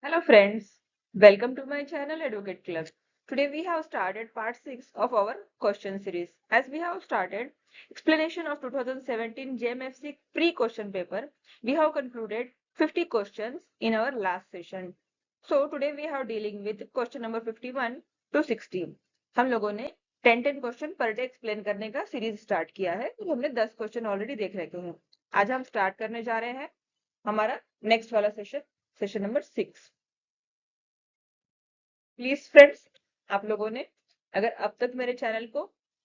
Hello friends, welcome to my channel Advocate Club. Today we have started part 6 of our question series. As we have started explanation of 2017 JMFC pre-question paper, we have concluded 50 questions in our last session. So today we are dealing with question number 51 to 60. हम लोगों ने 10 question per day explain करने का series start किया है, तो हमने 10 question already देख रखे हैं। आज हम स्टार्ट करने जा रहे हैं हमारा नेक्स्ट वाला सेशन नंबर 6। प्लीज फ्रेंड्स, आप लोगों ने अगर अब तक मेरे चैनल को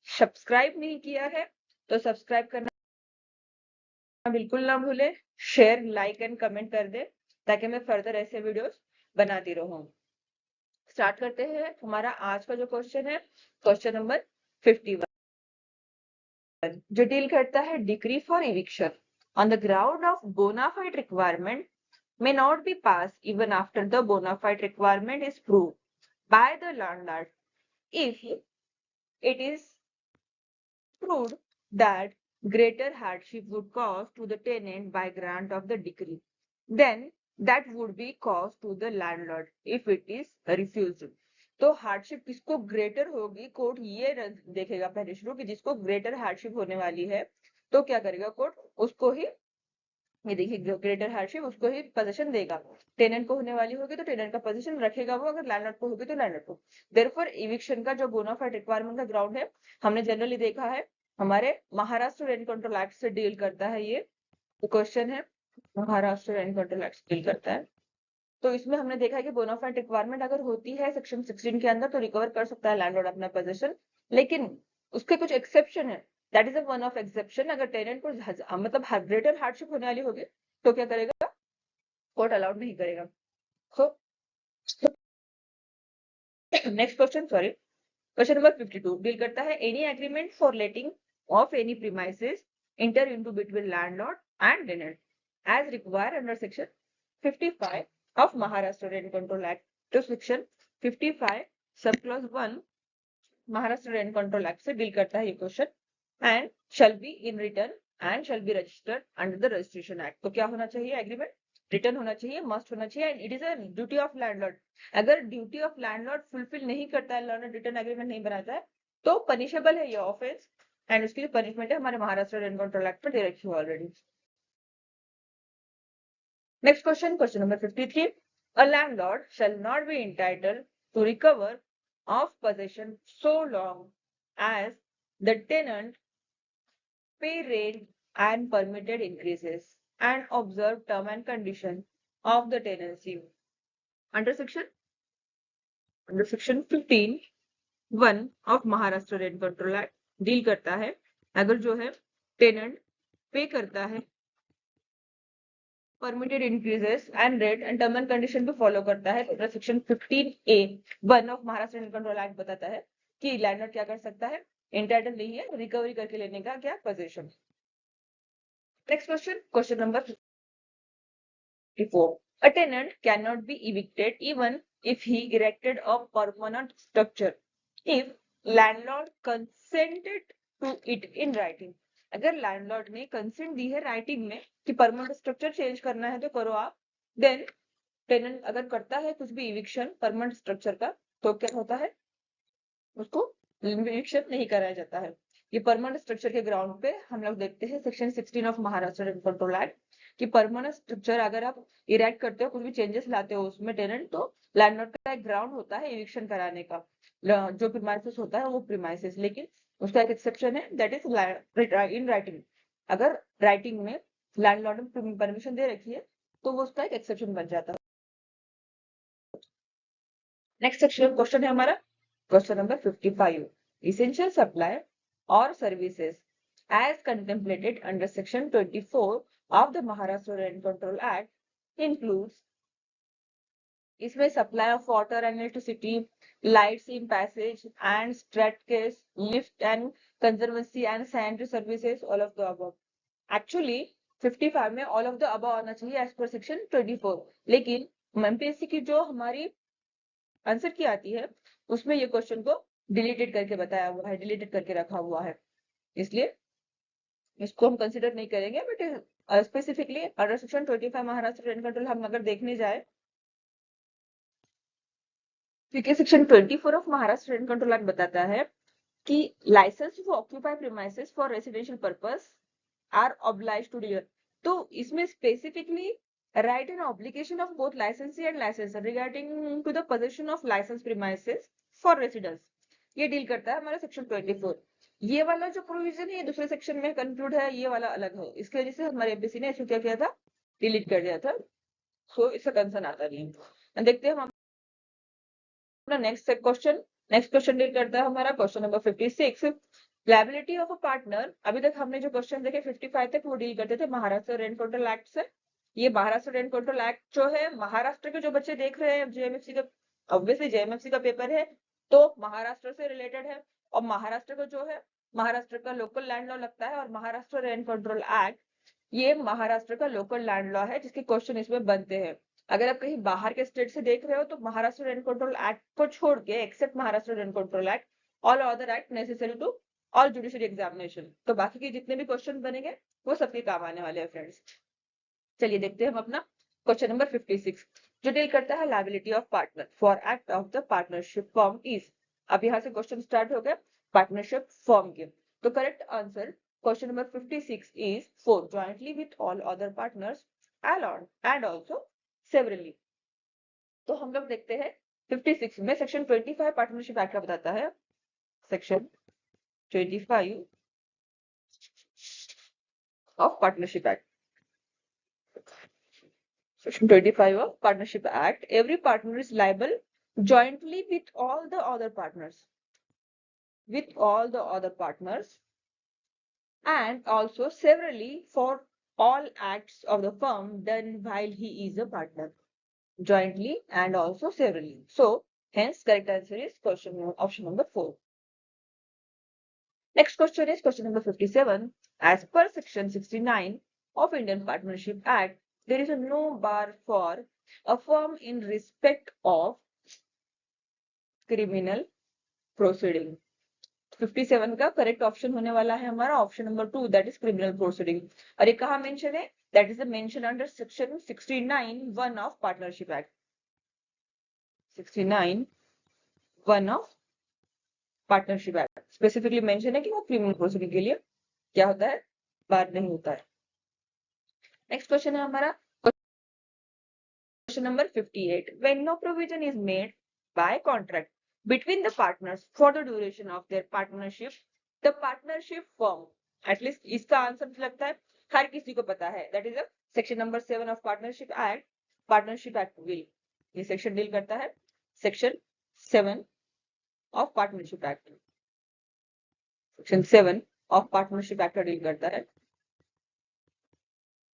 सब्सक्राइब नहीं किया है तो सब्सक्राइब करना बिल्कुल ना भूले, शेयर लाइक एंड कमेंट कर दे ताकि मैं फर्दर ऐसे वीडियोस बनाती रहूं। स्टार्ट करते हैं। हमारा आज का जो क्वेश्चन है क्वेश्चन नंबर 51 जो डील करता है decree for eviction on the ground of bona fide requirement may not be passed even after the bona fide requirement is proved by the landlord if it is proved that greater hardship would cause to the tenant by grant of the decree, then that would be caused to the landlord if it is refused. तो hardship किसको greater होगी, court ये देखेगा पहले शुरू कि जिसको greater hardship होने वाली है तो क्या करेगा कोर्ट, उसको ही, ये देखिए ग्रेटर हार्डशिप उसको ही पोजीशन देगा। टेनेंट को होने वाली होगी तो टेनेंट का पोजीशन रखेगा वो, अगर लैंडलॉर्ड को होगी तो लैंडलॉर्ड को। देयरफॉर इविक्शन का जो बोनाफाइड रिक्वायरमेंट का ग्राउंड है, हमने जनरली देखा है हमारे महाराष्ट्र रेंट कंट्रोल एक्ट से डील करता है। ये क्वेश्चन है महाराष्ट्र रेंट कंट्रोल एक्ट से डील करता है। तो इसमें हमने देखा है कि बोनाफाइड रिक्वायरमेंट अगर होती है सेक्शन 16 के अंदर तो रिकवर कर सकता है लैंडलॉर्ड अपना पोजीशन, लेकिन उसके कुछ एक्सेप्शन है। That is a one of exception. अगर टेनेंट को मतलब ग्रेटर हार्डशिप होने वाली होगी तो क्या करेगा, कोर्ट अलाउड नहीं करेगा। So next question, sorry, question number 52 deal करता है any agreement for letting of any premises inter into between landlord and tenant as required under section 55 of Maharashtra Rent Control Act to section 55 sub clause 1 Maharashtra rent control act से deal करता है ये question. And shall be in return and shall be registered under the registration act. तो क्या होना चाहिए, agreement return होना चाहिए, मस्ट होना चाहिए, and it is a duty of landlord. अगर ड्यूटी ऑफ लैंडलॉर्ड फुलफिल नहीं करता है, लैंडलॉर्ड रिटर्न एग्रीमेंट नहीं बनाता है तो पनिशेबल है ये ऑफेंस, एंड उसकी जो पनिशमेंट है हमारे महाराष्ट्र रेंट कंट्रोल एक्ट में दे रखी है already. Next question, question number 53, a landlord shall not be entitled to recover of possession so long as the tenant pay rent and permitted increases and observe term and condition of the tenancy under section 15 1 of Maharashtra rent control act deal करता है अगर जो है tenant पे करता है permitted increases and rate and term and condition को follow करता है तो section 15A 1 of Maharashtra rent control act बताता है कि लैंडलॉर्ड क्या कर सकता है, एंटाइटल नहीं है रिकवरी करके लेने का क्या position. Next question, question number 54, a tenant cannot be evicted even if he erected a permanent structure if landlord consented to it in writing। अगर लैंडलॉर्ड ने कंसेंट दी है राइटिंग में कि परमानेंट स्ट्रक्चर चेंज करना है तो करो आप, देन टेनेंट अगर करता है कुछ भी इविक्शन परमानेंट स्ट्रक्चर का तो क्या होता है, उसको इविक्शन नहीं कराया जाता है। ये परमानेंट स्ट्रक्चर के ग्राउंड पे हम लोग देखते हैं section 16 of Maharashtra rent control act कि परमानेंट स्ट्रक्चर अगर आप इरेक्ट करते हो, कुछ भी चेंजेस लाते हो उसमें टेनेंट, तो लैंडलॉर्ड का एक ग्राउंड होता है इविक्शन कराने का, जो प्रीमाइसेस होता है वो प्रीमाइसेस, लेकिन उसका एक एक्सेप्शन है दैट इज इन राइटिंग। अगर राइटिंग में लैंडलॉर्ड ने परमिशन दे रखी है तो वो उसका एक एक्सेप्शन बन जाता है। नेक्स्ट सेक्शन क्वेश्चन है हमारा question number 55, essential supply or services as contemplated under section 24 of the Maharashtra Rent Control Act includes, इसमें supply of water and electricity, lights in passage and staircase, lift and conservancy and sanitary services, all of the above. Actually 55 में all of the above आना चाहिए as per section 24, लेकिन MPSC की जो हमारी answer की आती है उसमें ये क्वेश्चन को डिलीटेड करके बताया हुआ है, डिलीटेड करके रखा हुआ है, इसलिए इसको हम कंसिडर नहीं करेंगे। But specifically under section 25 Maharashtra rent control हम अगर देखने जाए क्योंकि section 24 of Maharashtra rent control act बताता है कि licence to occupy premises for residential purpose are obliged to deliver. तो इसमें specifically right an obligation of both licensee and licensor regarding to the position of licence premises for residence, ये डील करता है हमारा सेक्शन 24। ये वाला जो प्रोविजन है दूसरे सेक्शन में कंक्लूड है, ये वाला अलग है, इसकी वजह से हमारे एमपीसी ने इसको क्या किया था, डिलीट कर दिया था। सो इसका कंसर्न आता नहीं है। देखते हैं हम अपना next question. Next question deal करता है हमारा question number 56, liability of a partner. अभी तक हमने जो क्वेश्चन देखे 55 तक वो डील करते थे महाराष्ट्र रेंट कंट्रोल एक्ट से। ये महाराष्ट्र रेंट कंट्रोल एक्ट जो है, महाराष्ट्र के जो बच्चे देख रहे हैं जेएमएफसी का, ऑब्वियसली जेएमएफसी का पेपर है तो महाराष्ट्र से रिलेटेड है। और महाराष्ट्र का जो है, महाराष्ट्र का लोकल लैंड लॉ लगता है, और महाराष्ट्र रेंट कंट्रोल एक्ट ये महाराष्ट्र का लोकल लैंड लॉ है जिसके क्वेश्चन इसमें बनते हैं। अगर आप कहीं बाहर के स्टेट से देख रहे हो तो महाराष्ट्र रेंट कंट्रोल एक्ट को छोड़ के, except Maharashtra rent control act, all other act necessary to all judiciary examination, तो बाकी के जितने भी क्वेश्चन बनेंगे वो सबके काम आने वाले हैं फ्रेंड्स। चलिए देखते हैं हम अपना क्वेश्चन नंबर 56 जो डील करता है liability of partner for act of the partnership form is. अब यहाँ से क्वेश्चन स्टार्ट हो गया पार्टनरशिप फॉर्म के। तो correct answer question number 56 is for jointly with all other partners and also severally. तो हम लोग देखते हैं 56 में सेक्शन 25 पार्टनरशिप एक्ट का बताता है। Section 25 of partnership act, Section 25 of Partnership Act, every partner is liable jointly with all the other partners, and also severally for all acts of the firm done while he is a partner, jointly and also severally. So, hence, correct answer is option number 4. Next question is question number 57. As per Section 69 of Indian Partnership Act, there is no bar for a firm in respect of criminal proceeding. 57 का correct option होने वाला है हमारा option number 2, that is criminal proceeding. और ये कहाँ mention है, that is mention under section 69(1) of partnership act. 69(1) of partnership act specifically mention है कि वो क्रिमिनल प्रोसीडिंग के लिए क्या होता है, बार नहीं होता है। नेक्स्ट क्वेश्चन है हमारा question number 58। When no provision is made by contract between the partners for the duration of their partnership, the partnership firm, at least इसका आंसर लगता है हर किसी को पता है, that is section number 7 of partnership act will. ये section deal करता है section 7 of partnership act, section 7 of partnership act deal करता है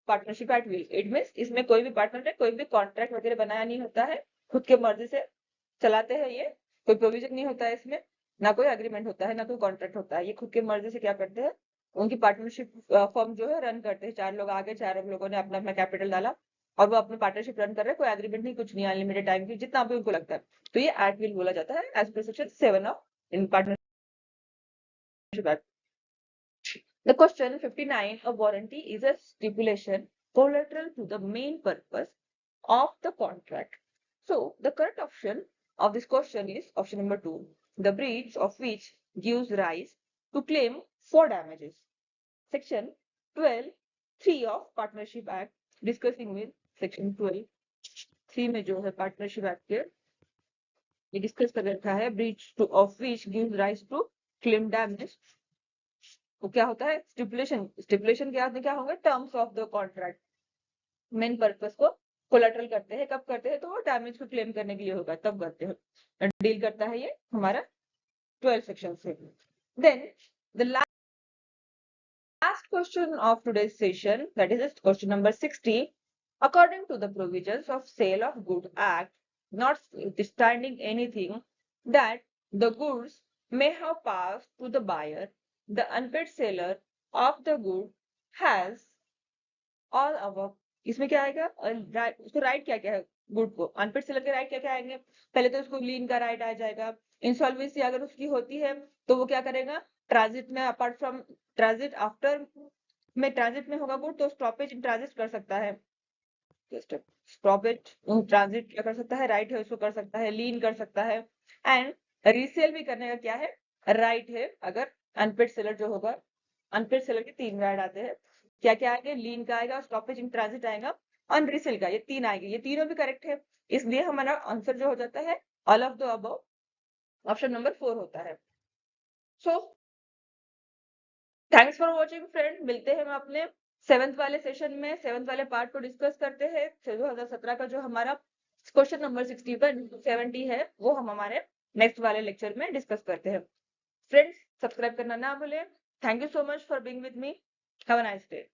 partnership act will. It means इसमें कोई भी पार्टनर है, कोई भी कॉन्ट्रैक्ट वगैरह बनाया नहीं होता है, खुद के मर्जी से चलाते हैं, ये कोई प्रोविजन नहीं होता है इसमें, ना कोई एग्रीमेंट होता है, ना कोई कॉन्ट्रैक्ट होता है, ये खुद के मर्जी से क्या करते हैं, उनकी पार्टनरशिप फर्म जो है रन करते हैं। 4 लोग आगे, 4 लोगों ने अपना अपना कैपिटल डाला और वो अपनी पार्टनरशिप रन कर रहे हैं, कोई एग्रीमेंट नहीं, कुछ नहीं, अनलिमिटेड टाइम की जितना भी उनको लगता है, तो ये एक्ट विल बोला जाता है as per section 7 of in partnership act. The question 59, a warranty is a stipulation collateral to the main purpose of the contract. So, the correct option of this question is option number 2, the breach of which gives rise to claim for damages. Section 12(3) of Partnership Act, discussing with section 12(3) में जो है Partnership Act के ये discuss कर रखा है, breach of which gives rise to claim damages। वो क्या होता है, स्टिपुलेशन क्या होंगे, terms of the contract, main purpose को कोलैटरल करते हैं, कब करते हैं, तो वो डैमेज को क्लेम करने के लिए होगा तब करते हैं, डील करता है ये हमारा 12 सेक्शन से। Then the last question of today's session, that is question number 60। According to the provisions of sale of good act, notwithstanding anything that the goods may have passed to the buyer, the unpaid seller of the good has all above। इसमें क्या आएगा, उसको right क्या क्या है, good को unpaid seller के right क्या क्या आएंगे, पहले तो उसको लीन का राइट आ जाएगा, इंसॉल्वेंसी अगर उसकी होती है तो वो क्या करेगा, ट्रांजिट में, अपार्ट फ्रॉम ट्रांजिट, आफ्टर में ट्रांजिट में होगा गुड तो स्टॉपेज इन ट्रांजिट कर सकता है, स्टॉपेज ट्रांजिट क्या कर सकता है, राइट है उसको कर सकता है, लीन कर सकता है, एंड रीसेल भी करने का क्या है, राइट है। अगर अनपेड सेलर जो होगा, अनपेड सेलर के 3 वर्ड आते हैं, क्या क्या आएंगे, लीन का आएगा, स्टॉपेज इन ट्रांजिट आएगा, ऑन रीसेल का, ये 3 आएंगे, ये तीनों भी करेक्ट है। इसलिए हमारा आंसर जो हो जाता है all of the above, option number 4 होता है। So thanks for watching friend, मिलते हैं हम अपने 7th वाले सेशन में, 7th वाले पार्ट को डिस्कस करते हैं। 2017 का जो हमारा क्वेश्चन नंबर 60 पर 70 है, वो हम हमारे नेक्स्ट वाले लेक्चर में डिस्कस करते हैं। फ्रेंड्स, सब्सक्राइब करना ना भूलें। Thank you so much for being with me. Have a nice day.